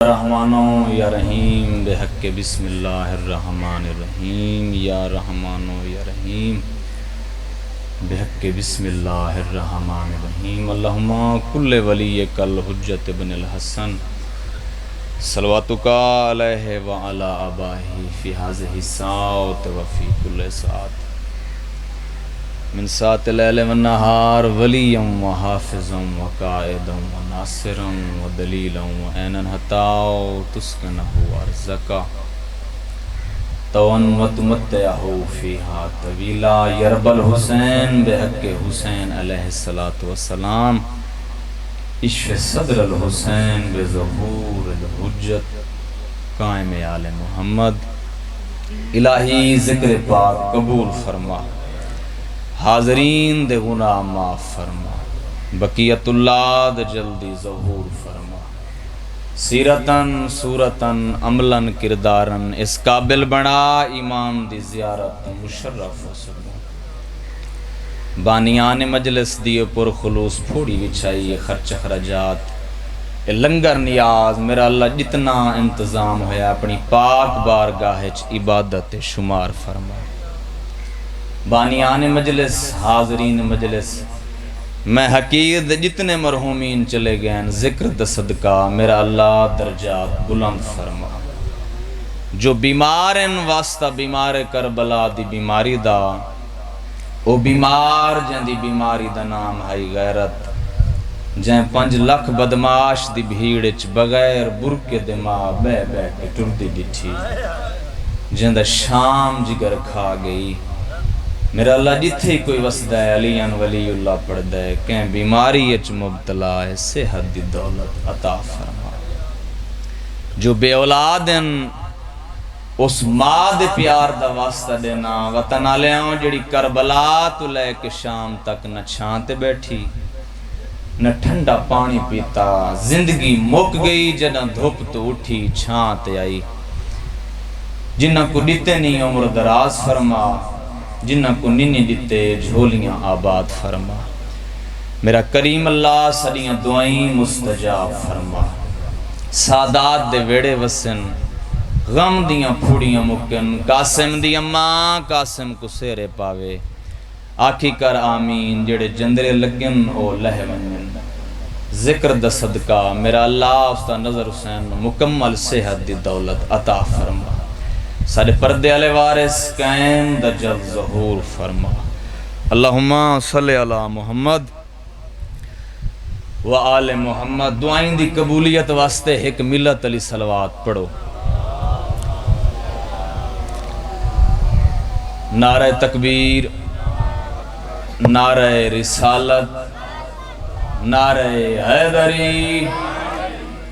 رحمانو یا رحیم بحق بسم اللہ الرحمن الرحیم یا رحمانو یا رحیم بحق بسم اللہ الرحمن الرحیم اللہم کل ولیک الحجت ابن الحسن صلواتک علیہ وعلا آبائہ فی هذه الساعة وفی کل ساعت من ساعت اللیل والنہار ولیا وحافظا وقائدا وناصرا ودلیلا وعینا حتی تسکنہ ارزقا طوعا وتمتعہ فیہا طویلا یرب الحسین بحق حسین علیہ السلام اشف صدر الحسین بظہور الحجت قائم آل محمد الہی ذکر پاک قبول فرما، حاضرین دے گناہ معاف فرما، بقیت اللہ دے جلدی ظہور فرما، سیرتاً صورتاً عملاً کرداراً اس قابل بنا ایمان دی زیارت مشرف و سکون، بانیان مجلس دیے پر خلوص پھوڑی وچھائی خرچ خرجات لنگر نیاز میرا اللہ جتنا انتظام ہویا اپنی پاک بارگاہ عبادت شمار فرما، بانیان مجلس حاضرین مجلس میں حقیقت جتنے مرحومین چلے گئے ذکر دا صدقہ میرا اللہ درجات بلند فرما، جو بیمارن واسطہ بیمار کربلا دی بیماری دا او بیمار جن دی بیماری دا نام ہے غیرت، جن 5 لاکھ بدماش دی بھیڑچ بغیر برکے دماغ بے بے کے ٹر دی ڈٹھی، جن دا شام جگر کھا گئی میرا اللہ جتھے کوئی وسدہ ہے علیان ولی اللہ پڑھ دے کہیں بیماری اچ مبتلا ہے صحت دی دولت عطا فرما، جو بے اولادن اس ماں دے پیار دا واسطہ دینا وطن آلیاں جڑی کربلا تو لے کے شام تک نہ چھانتے بیٹھی نہ ٹھنڈا پانی پیتا، زندگی مک گئی جنہ دھوپ تو اٹھی چھانتے آئی، جنہ کو دیتے نہیں عمر دراز فرما، جنہ کو نینی دیتے جھولیاں آباد فرما، میرا کریم اللہ سڑیاں دعائیں مستجاب فرما، سادات دے ویڑے وسن غم دیاں پھوڑیاں مکن، قاسم دی اماں قاسم کو سیرے پاوے، آکھی کر آمین جڑے جندرے لگن او لہ منن، ذکر دا صدقہ میرا اللہ اس دا نظر حسین مکمل صحت دی دولت عطا فرما، سارے پردے علی وارث قائم دا جل ظہور فرما، اللہم صلی علی محمد و آل محمد، دعائیں دی قبولیت واسطے ایک ملت علی صلوات پڑھو، نعرہ تکبیر، نعرہ رسالت، نعرہ حیدری،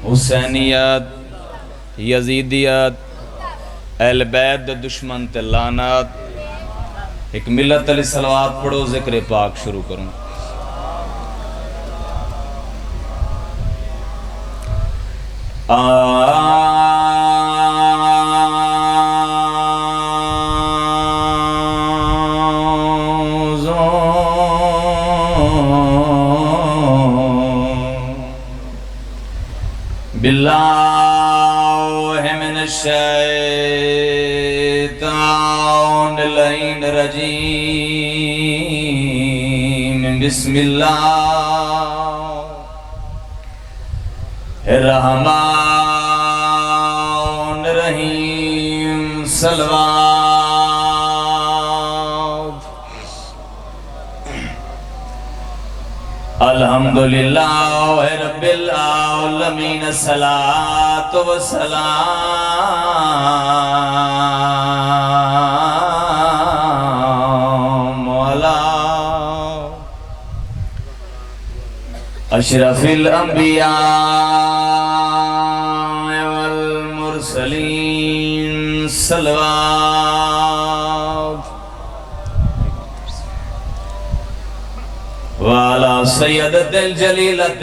حسینیت، یزیدیت، اہل بیت دشمن تے لعنت، ایک ملت علی صلوات پڑھو، ذکر پاک شروع کروں، باللہ من الشیطان اللعین الرجیم، بسم اللہ الرحمن الرحیم، صلوات الحمدللہ رب العالمین، الصلاة والسلام علی اشرف الانبیاء والمرسلین، صلوات وعلى سیدت الجلیلت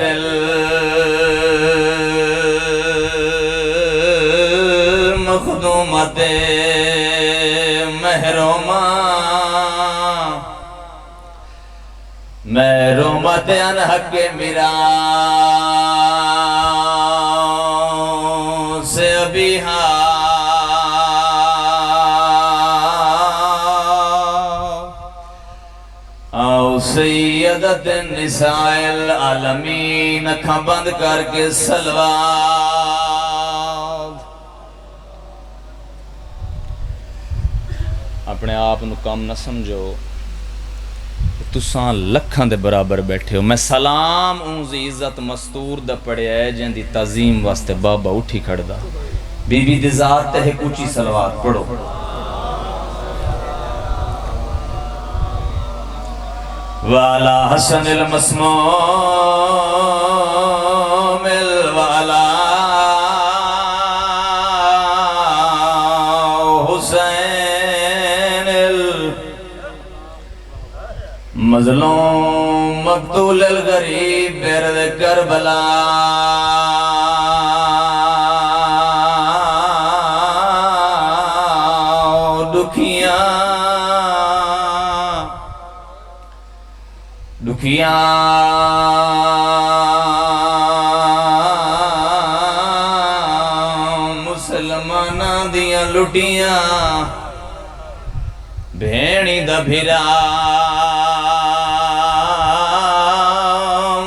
المخدومت محرومہ محرومت انحق میرا سے ابیہا او سیدت النساء العالمین اکھاں بند کر کے صلوات اپنے آپ نو کم نہ سمجھو تساں لکھاں دے برابر بیٹھے ہو میں سلام اونزی عزت مستور دا پڑے ہے جن دی تعظیم واسطے بابا اٹھی کھڑ دا بی بی دی ذات تے کچھی صلوات پڑھو والا حسن المسموم الوالا حسین المظلوم مقتول الغریب برد کربلا دکھیاں مسلماناں دیاں لٹیاں بھینی دا بھیرا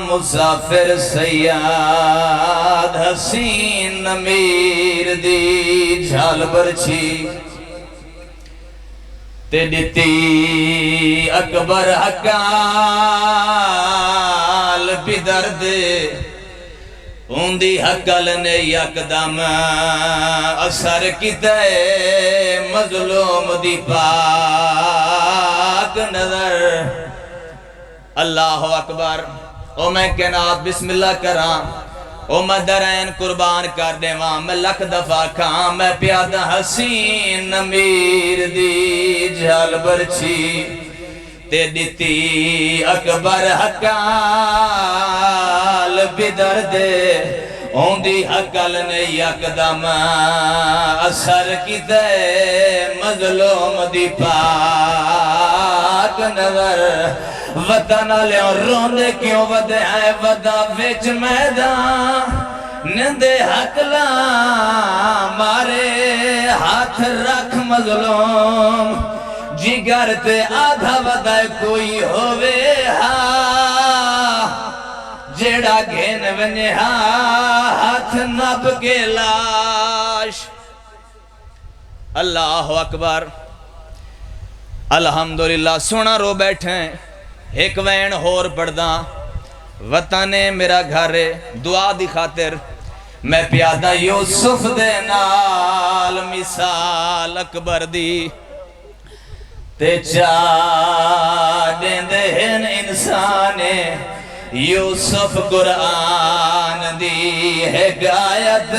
مسافر سیاد حسین امیر دی جھال برچھی تے دیتی اکبر حقال بدرد اوندی حقال نے یکدم اثر کیتے مظلوم دی پاک نظر اللہ اکبر او میں کہنات بسم اللہ کراں او میں درین قربان کر دے وہاں میں لکھ دفعہ کھاں میں پیادہ حسین امیر دی جھال برچھی تے دیتی اکبر حقال بدر دے اوندی حقال نے یکدم اثر کی دے مظلوم دی پاک نظر وطن لے اور روندے کیوں ودے آئے ودا ویچ میدان نندے حقلا مارے ہاتھ رکھ مظلوم جگر تے آدھا ودائے کوئی ہوئے جیڑا گھین ونیا ہاتھ نب کے لاش اللہ اکبر الحمدللہ سونا رو بیٹھیں ایک وین ہور پڑھدا وطن میرا گھر دعا دی خاطر میں پیادہ یوسف دے نال مثال اکبر دی تے چاڑیں دہن انسانے یوسف قرآن دی ہے گایت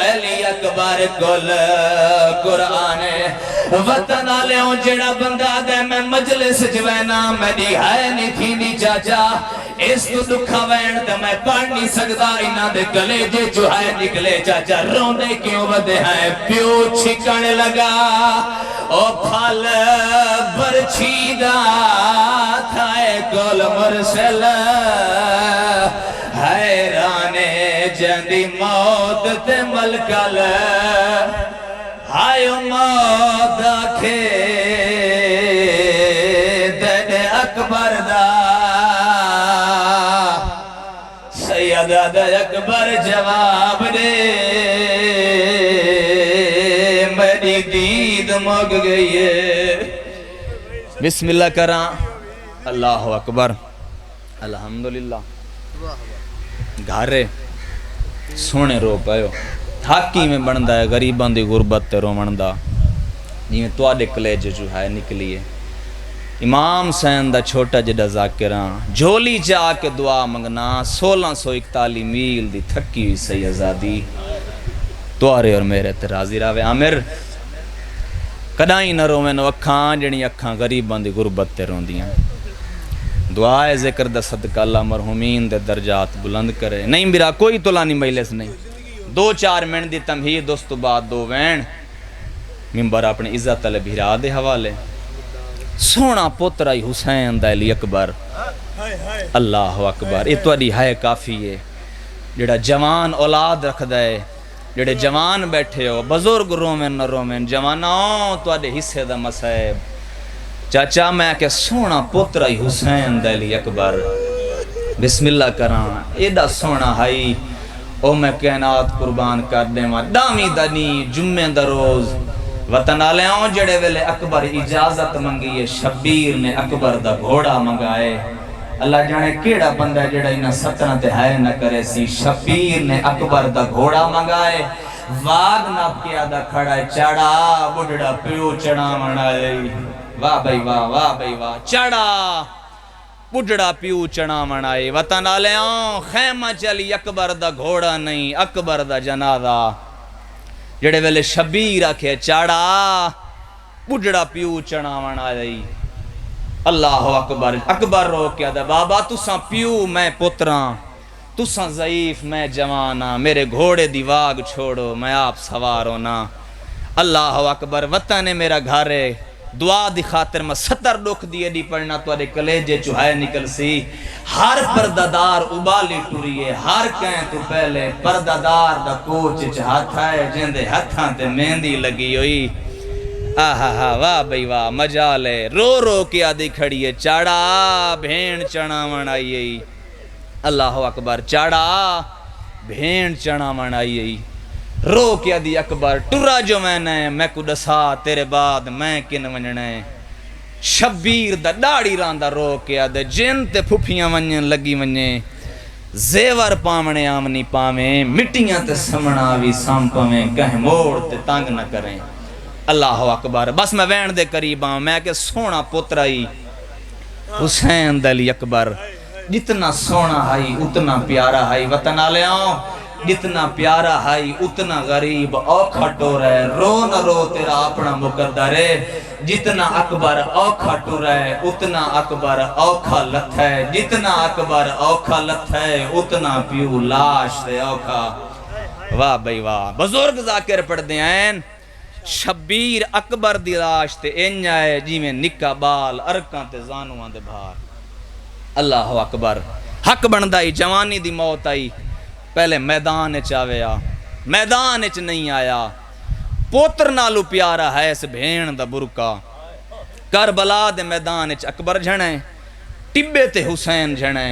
علی اکبر کل قرآن وطن آلیوں جڑا بندہ دے میں مجلس جوینا میری ہے نہیں تھی نہیں چاچا اس تو دکھا وین دے میں پڑھ نہیں سکتا انہاں دے گلے جے جو ہے نکلے چاچا روندے کیوں ودے ہیں پیو چھکن لگا او پھل برچیدہ تھائے کل مرسل حیرانے جندی موت تے ملکل ہائیو موت آکھے دن اکبر دا سیدہ دا اکبر جواب دے میری دید مگ گئی ہے بسم اللہ کراں اللہ اکبر الحمدللہ گھارے سونے رو پائیو تھاکی میں بندہ ہے غریبان دی غربت تے رو مندہ جی میں توڑے کلیج جو ہے نکلیے امام سین دا چھوٹا جڑا ذاکران جھولی جا کے دعا منگنا 1641 میل دی تھکی ہوئی سی آزادی توارے اور میرے تے راضی راوے عامر کدائیں نہ رویں نو اکھاں جنی اکھاں غریبان دی غربت تے رون دیاں دعائے ذکر دا صدقہ اللہ مرحومین دے درجات بلند کرے نہیں میرا کوئی طولانی مجلس نہیں 2-4 منٹ دی تمہید دوستو بعد 2 وین ممبر اپنے عزت علی بھیرا دے حوالے سونا پوترائی حسین دا علی اکبر اللہ اکبر یہ تو علی ہے کافی ہے جڑا جوان اولاد رکھ دے جڑے جوان بیٹھے ہو بزرگ رومن نہ رومن جوانوں تواڈے حصے دا مسائب چاچا میں کہ سونا پوترا ہی حسین دلی اکبر بسم اللہ کراں ایڈا سونا ہائی او میں کائنات قربان کر دیواں ڈامی دنی جمعے دا روز وطن آلیاں جڑے ویلے اکبر اجازت منگی ہے شبیر نے اکبر دا گھوڑا منگائے اللہ جانے کیڑا بندہ جڑا انہا ستنہ تے ہائے نہ کرے سی شبیر نے اکبر دا گھوڑا منگائے واگ نہ کیا دا کھڑا چڑا بڑھڑا پیو چڑا منائے واہ بھائی واہ چڑا بڑھڑا پیو چڑا منائے وطن آلیاں خیمہ چلی اکبر دا گھوڑا نہیں اکبر دا جنازہ جڑے ویلے شبیر آکھے چاڑا بڑھڑا پیو چڑا منائے اللہ اکبر اکبر رو کیا دا بابا تساں پیو میں پتراں تساں ضعیف میں جوانا میرے گھوڑے دی واگ چھوڑو میں آپ سوارو نا اللہ اکبر وطن میرا گھارے دعا دی خاطر میں 70 دکھ دیے دی پڑھنا توارے کلیجے چوہائے نکل سی ہر پردادار ابالی ٹوریے ہر کہیں تو پہلے پردادار دا کوچ چاہت ہے جندے ہتھاں تے مہندی لگی ہوئی آہا واہ بھئی واہ مجالے رو رو کے آدھی کھڑیے چاڑا بھین چڑا منائی اللہ اکبر چاڑا بھین چڑا منائی رو کے آدھی اکبر ٹرا جو میں کو دسا تیرے بعد میں کن ونجنے شبیر دا ڈاڑی راندہ رو کے آدھے جن تے پھپیاں ونجن لگی ونجیں زیور پامنے آمنی پامیں مٹیاں تے سمناوی سامپمیں کہیں موڑ تے تانگ نہ کریں اللہ اکبر بس میں وین دے قریب آؤں میں کہ سونا پترائی حسین دلی اکبر جتنا سونا ہائی اتنا پیارا ہائی وطن آلے آؤں جتنا پیارا ہائی اتنا غریب اوکھا ٹور ہے رو نہ رو تیرا اپنا مقدر ہے جتنا اکبر اوکھا ٹور ہے اتنا اکبر اوکھا لت ہے جتنا اکبر اوکھا لت ہے اتنا پیو لاش دے اوکھا واہ بھئی واہ بزرگ ذاکر پڑھ دیں ہیں شبیر اکبر دی لاش تے انجائے جی میں نکا بال ارکاں تے زانوان دے بھار اللہ اکبر حق بندائی جوانی دی موت آئی پہلے میدان چاویا میدان چ نہیں آیا پوتر نالو پیارا ہے اس بھین دا برکا کربلا دے میدان چ اکبر جھنے ٹبے تے حسین جھنے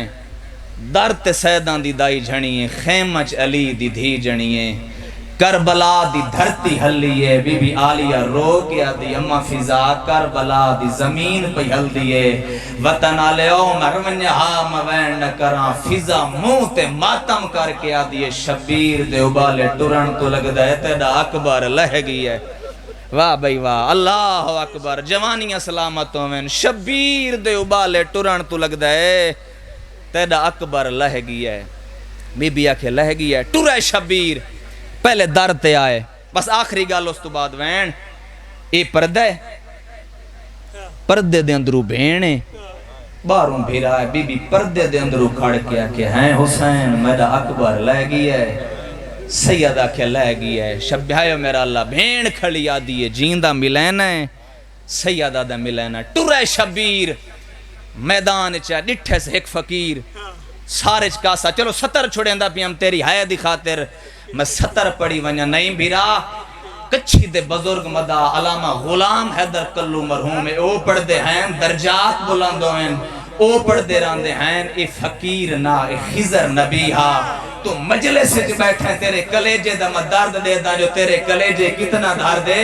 در تے سیدان دی دائی جھنیے خیمہ چ علی دی دھی جھنیے کربلا دی دھرتی ہلیے بی بی آلیہ رو کیا دی اما فضا کربلا دی زمین پہ ہل دیے وطن آلے او مرونہا موین کراں فضا منہ تے ماتم کر کے آدیے شبیر دے ابالے ٹرن تو لگ دے تیڑا اکبر لہ گئی ہے واہ بھئی واہ اللہ اکبر جوانیاں سلامتوں میں شبیر دے ابالے ٹرن تو لگ دے تیڑا اکبر لہ گئی ہے بی بی آکھے لہ گئی ہے ٹرے شبیر پہلے در تے آئے بس آخری گال اس تو بعد وین اے پردے پردے دے اندرو بھینے باروں بھی رہا ہے بی بی پردے دے اندرو کھڑ کیا کہ ہیں حسین میرا اکبر لے گئی ہے سیدہ کے لے گئی ہے شبیہایو میرا اللہ بھین کھڑی آدھی ہے جیندہ ملین ہے سیدہ دا ملین ہے ٹرے شبیر میدان چاہ ڈٹھے سے ایک فقیر سارے چکاسا چلو 70 چھوڑیں دا پی ہم تیری ہائے دی خاطر میں 70 پڑی ونیا نہیں بھیرا کچھی دے بزرگ مدہ علامہ غلام حیدر کلو مرحوم او پڑھ دے ہیں درجات بلندوں ہیں او پڑھ دے راندے ہیں اے فقیر نا اے خضر نبی ہا تو مجلس سے بیٹھے تیرے کلیجے دا مدارد دے دا جو تیرے کلیجے کتنا دھار دے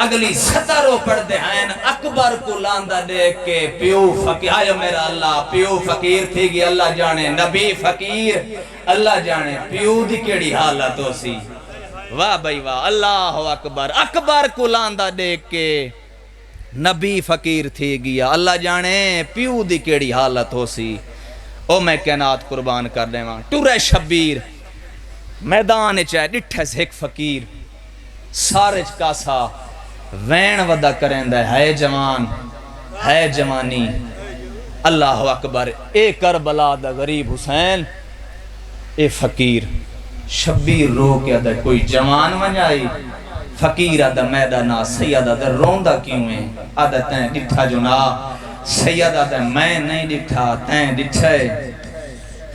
اگلی 70 پڑھ دے ہیں اکبر کو لاندہ دے کے پیو فقیر آئیو میرا اللہ پیو فقیر تھی گی اللہ جانے نبی فقیر اللہ جانے پیو دی کیڑی حالت ہو سی واہ بھئی واہ اللہ اکبر اکبر کو لاندہ دے کے نبی فقیر تھی گیا اللہ جانے پیو دی کیڑی حالت ہو سی او میں کائنات قربان کر دے ماں ٹورے شبیر میدان چاہے ڈٹھے سے ایک فقیر سارے چکاسا وین ودا کریں دے ہے جوان ہے جوانی اللہ اکبر اے کربلا دا غریب حسین اے فقیر شبیر رو کے دے کوئی جوان ونجائی فقیر آدھا میدانا سید آدھا روندہ کیوں ہیں آدھا تین ڈٹھا جو نا سید آدھا میں نہیں ڈٹھا تین ڈٹھے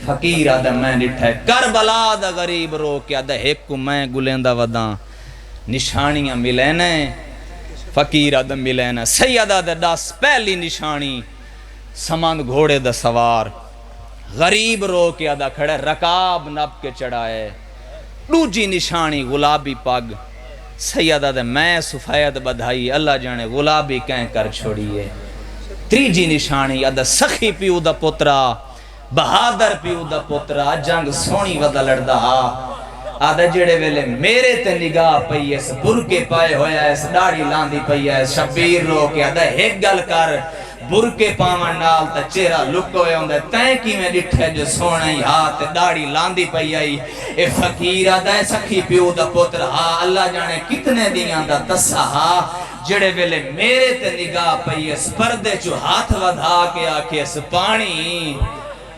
فقیر آدھا میں ڈٹھا ہے کربلا دا غریب رو کے آدھا ایک کو میں گلیندہ وداں نشانیاں ملینے فقیر آدھا ملینے سید آدھا دس پہلی نشانی سمند گھوڑے دا سوار غریب رو کے آدھا کھڑے رکاب نب کے چڑھائے دوجی نشانی گلابی پگ سید آدھا میں سفید بدھائی اللہ جانے گلابی کہیں کر چھوڑیے تریجی نشانی آدھا سخی پیو دا پترا بہادر پیو دا پترا جنگ سونی ودا لڑدا آدھا جڑے ویلے میرے تے نگاہ پئی اس برکے پائے ہویا اس داڑھی لاندی پئی ہے شبیر رو کے آدھا ایک گل کر برکے پاون نال تے چہرہ لک ہوئے ہوندے تیں کیویں ڈٹھے جو سونا ہی ہاتھ داڑھی لاندی پئی آئی اے فقیر آدھا اے سکھی پیو دا پتر اللہ جانے کتنے دیاں دا تسا جڑے ویلے میرے تے نگاہ پئی اس پردے چو ہاتھ ودھا کے آکے اس پانی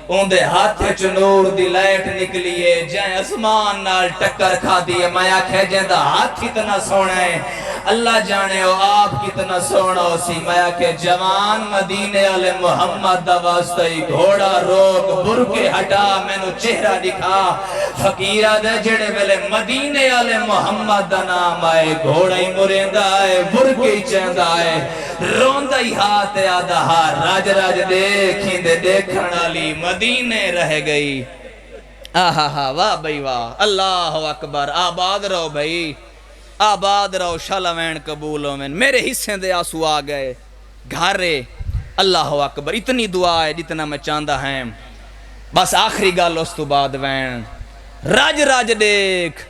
اوندے ہاتھ چو نور دی لائٹ نکلیے جائیں اسمان نال ٹکر کھا دیئے میں آکھے جائیں دا ہاتھ کتنا سونا ہے اللہ جانے ہو آپ کتنا سونا ہو سی میں آکھے جوان مدینے علی محمد دا واسطہی گھوڑا روک برکے ہٹا میں نو چہرہ دکھا فقیرہ دے جڑے ویلے مدینے علی محمد دا نام آئے گھوڑا ہی مرندہ آئے برکے ہی چہندہ آئے روندہ ہی ہاتھ آدھا راج راج دیکھیں دے دیکھنا لی مدینے رہ گئی آہا واہ بھئی واہ اللہ اکبر آباد رہو بھئی آباد رہو شالوین قبولوں میں میرے حصے دے آسو آ گئے گھارے اللہ اکبر اتنی دعا ہے جتنا میں چاندہ ہیں بس آخری گال اس تو بعد وین راج راج دیکھ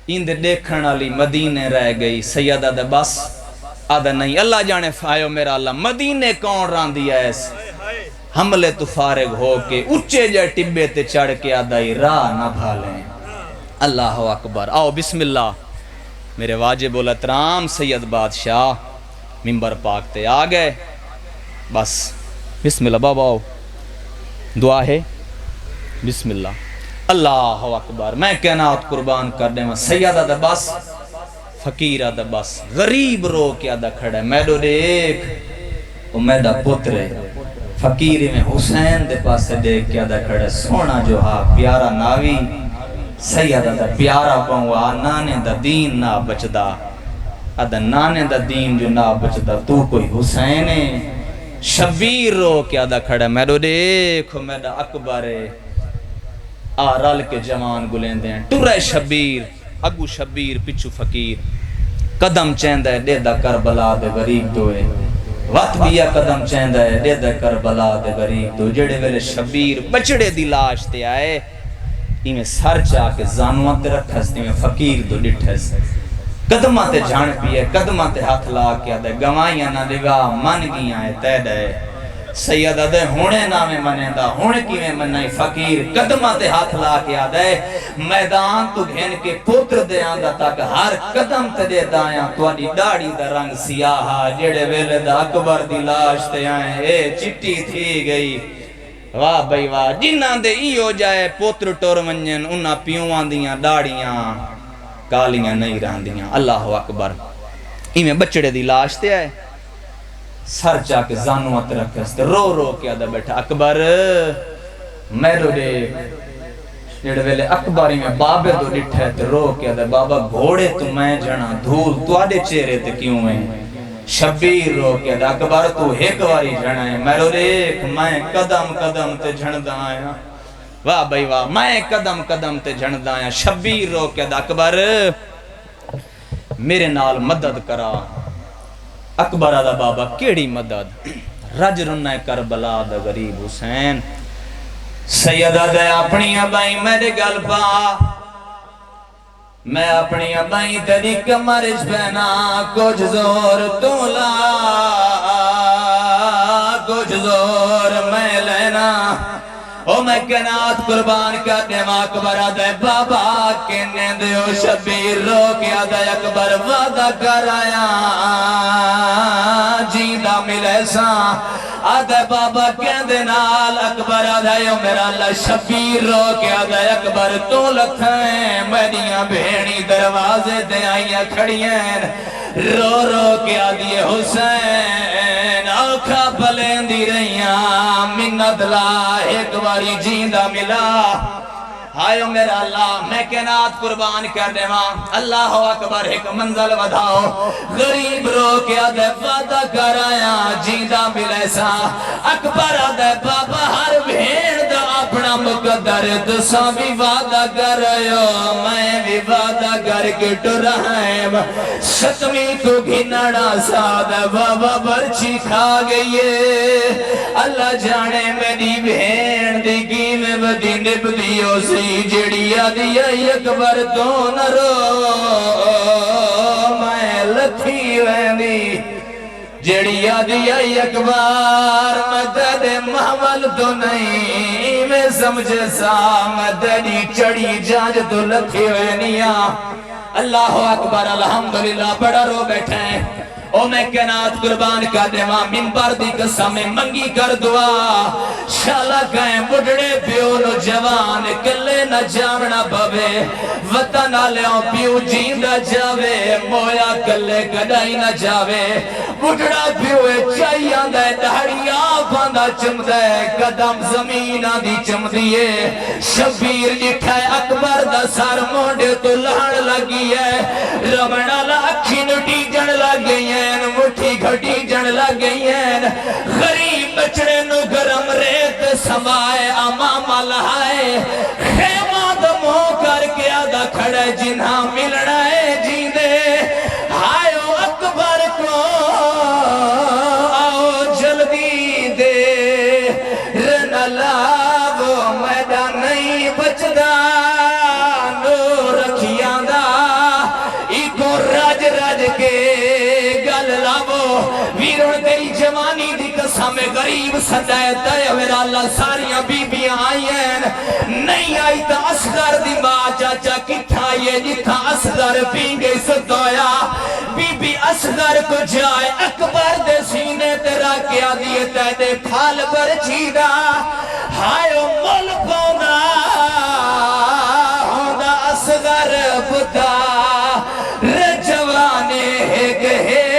اندے دیکھنا لی مدینے رہ گئی سیدہ دے بس آدھا نہیں اللہ جانے فائیو میرا اللہ مدینے کون ران دیا ایس حملے تو فارغ ہو کے اچھے جائے ٹبے تے چڑھ کے آدھا ہی راہ نہ بھالیں اللہ اکبر آؤ بسم اللہ میرے واجب الاحترام سید بادشاہ ممبر پاک تے آگئے بس بسم اللہ بابا آؤ دعا ہے بسم اللہ اللہ اکبر میں کہنات قربان کر دیں سیدہ دا بس فقیرہ دا بس غریب رو کیا دا کھڑے میڈو دیکھ وہ میڈا پترے فقیری میں حسین دے پاسے دیکھ کیا دا کھڑے سونا جو ہاں پیارا ناوی سیدہ دا پیارا پاؤں نانے دا دین نا بچدا آدھا نانے دا دین جو نا بچدا تو کوئی حسین ہے شبیر رو کیا دا کھڑے میڈو دیکھو میڈا اکبرے رل کے جوان گلیں دیں ٹورے شبیر اگو شبیر پچھو فقیر قدم چیندہ ہے دے دا کربلا دے غریب دوئے وقت بیا قدم چیندہ ہے دے دا کربلا دے غریب دو جڑے ویلے شبیر بچڑے دی لاش تے آئے میں سر چاہ کے زانوان تے رکھس تے میں فقیر دو ڈٹھس قدمہ تے جھان پیے قدمہ تے ہاتھ لا کے دے گوائیاں نہ لگا من گیاں ہے تے دے سیدہ دے ہونے نامے منے دا ہونے کی میں منائی فقیر قدمہ تے ہاتھ لا کے آدھے میدان تو گھن کے پتر دے آندہ تک ہر قدم تے دے دایاں تو آڈی ڈاڑی دا رنگ سیاہا جڑے ویلے دا اکبر دی لاش تے آئیں اے چٹی تھی گئی واہ بھئی واہ جنہاں دے ای ہو جائے پتر ٹور منجن انہاں پیوان دیاں ڈاڑیاں کالیاں نہیں رہن دیاں اللہ اکبر میں بچڑے دی لاش تے آئے سر چاہ کے زانوات رکھتے رو رو کے آدھا بیٹھا اکبر میرو دے جڑے ویلے اکبری میں بابے دو ڈٹھے تے رو کے آدھا بابا گھوڑے تو میں جنا دھول تو آدھے چہرے تے کیوں ہیں شبیر رو کے آدھا اکبر تو ایک واری جنا ہے میرو دیکھ میں قدم قدم تے جھندا آیا واہ بھئی واہ میں قدم قدم تے جھندا آیا شبیر رو کے آدھا اکبر میرے نال مدد کرا اکبر آدھا بابا کیڑی مدد رج رنہ کربلا دا غریب حسین سیدہ دے اپنی ابائی میرے گل پا میں اپنی ابائی تیری کمرش پہنا کچھ زور تو لا کچھ زور میں لینا او میں کنات قربان کر دے اکبر آدھے بابا کہنے دے او شبیر رو کے آدھے اکبر وعدہ کر آیا جیندہ ملے ساں آدھے بابا کہندے نال اکبر آدھے او میرا اللہ شبیر رو کے آدھے اکبر تو لکھیں میریاں بھیڑی دروازے دے آئیاں کھڑیاں رو رو کے آدھی حسین آنکھا بلیندی رہیاں منت لا ایک باری جیندہ ملا آئیو میرا اللہ میں کائنات قربان کر دے ماں اللہ اکبر ایک منزل ودھاؤ غریب رو کے آدھے وعدہ کر آیا جیندہ ملے سا اکبر آدھے بابا ہر بھیڑ دا اپنا مقدر دساں بھی وعدہ کر آئیو میں بھی وعدہ کر کے ٹرائم ستمی تو گھنڑا ساد بابا برچی کھا گئیے اللہ جانے میری بھیڑ دیگی میں بدی نبدیوں سے جڑی آدھی اکبر تو نہ رو میں لتھی ویندی جڑی آدھی اکبر مدد محمل تو نہیں میں سمجھے سا مددی چڑی جانج تو لتھی وینیاں اللہ اکبر الحمدللہ بڑا رو بیٹھے ہیں او میں کائنات قربان کا دیواں منبر دی قسم منگی کر دعا شالا گئے بڑھڑے پیو نو جوان کلے نہ جاونا بھوے وطن آلیوں پیو جیندہ جاوے مویا کلے گڑائی نہ جاوے بڑھڑا پیوے چاہیاں دے دہڑیاں باندھا چم دے قدم زمین آدھی چم دیے شبیر جٹھائے اکبر دا سار موڑے تو لہن لگی ہے رمنا لاکھی نٹی جن لگی ہے مٹھی گھٹی جن لگئی ہیں غریب بچڑے نو گرم ریت سمائے امامہ لہائے خیمہ دمو کر کے آدھا کھڑے جنہاں ملنا ہے جیندے آئیو اکبر کو آؤ جلدی دے رن لاو میدان نہیں بچدا نو رکھیاں دا ایکو راج راج کے ویرون تیری جوانی دی قسم غریب صدایت ہے میرا اللہ ساریاں بی بیاں آئی ہیں نہیں آئی تا اصغر دی ماں چاچا کتھا یہ جتھا اصغر پینگے ستویا بی بی اصغر کو جائے اکبر دے سینے تیرا کیا دیئے تیدے پھال پر چیدہ ہائیو مل پونا ہوندہ اصغر پتا رجوانے ایک ہے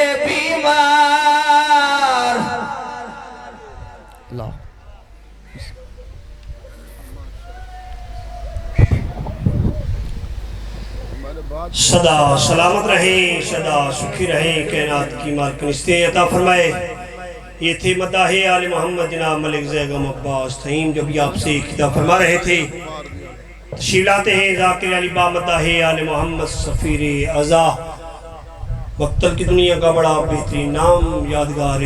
صدا سلامت رہیں صدا سکھی رہیں کائنات کی مالکنستیں عطا فرمائے یہ تھے مداح آل محمد جناب ملک زیغم عباس تھیم جو بھی آپ سے خطاب فرما رہے تھے تشریف لاتے ہیں ذاکر علی با مداح آل محمد سفیر عزا مقتل کی دنیا کا بڑا بہترین نام یادگار